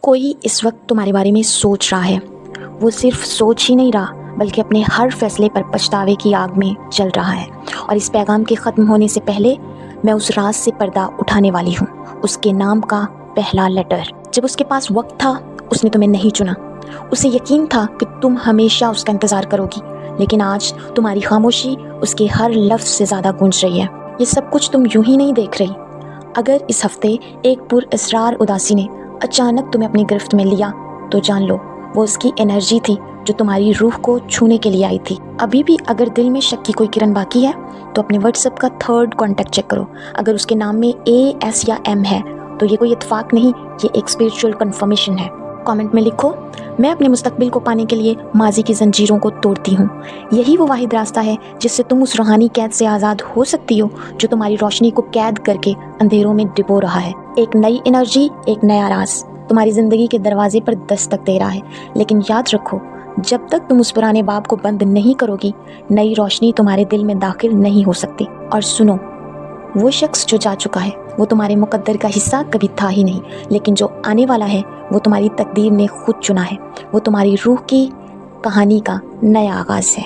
कोई इस वक्त तुम्हारे बारे में सोच रहा है। वो सिर्फ सोच ही नहीं रहा बल्कि अपने हर फैसले पर पछतावे की आग में जल रहा है। और इस पैगाम के ख़त्म होने से पहले मैं उस राज से पर्दा उठाने वाली हूँ, उसके नाम का पहला लेटर। जब उसके पास वक्त था उसने तुम्हें नहीं चुना। उसे यकीन था कि तुम हमेशा उसका इंतज़ार करोगी, लेकिन आज तुम्हारी खामोशी उसके हर लफ्ज़ से ज़्यादा गूंज रही है। ये सब कुछ तुम यूं ही नहीं देख रही। अगर इस हफ्ते एक पुरअसरार उदासी ने अचानक तुम्हें अपनी गिरफ्त में लिया तो जान लो वो उसकी एनर्जी थी जो तुम्हारी रूह को छूने के लिए आई थी। अभी भी अगर दिल में शक की कोई किरण बाकी है तो अपने व्हाट्सएप का 3rd कॉन्टैक्ट चेक करो। अगर उसके नाम में A, S या M है तो ये कोई इत्तेफाक नहीं, ये एक स्पिरिचुअल कन्फर्मेशन है। कमेंट में लिखो, मैं अपने मुस्तकबिल को पाने के लिए माजी की जंजीरों को तोड़ती हूँ। यही वो वाहिद रास्ता है जिससे तुम उस रूहानी कैद से आज़ाद हो सकती हो जो तुम्हारी रोशनी को कैद करके अंधेरों में डिबो रहा है। एक नई एनर्जी, एक नया राज तुम्हारी ज़िंदगी के दरवाजे पर दस्तक दे रहा है। लेकिन याद रखो, जब तक तुम उस पुराने बाब को बंद नहीं करोगी, नई रोशनी तुम्हारे दिल में दाखिल नहीं हो सकती। और सुनो, वो शख्स जो जा चुका है वो तुम्हारे मुकद्दर का हिस्सा कभी था ही नहीं, लेकिन जो आने वाला है वो तुम्हारी तकदीर ने खुद चुना है। वो तुम्हारी रूह की कहानी का नया आगाज़ है।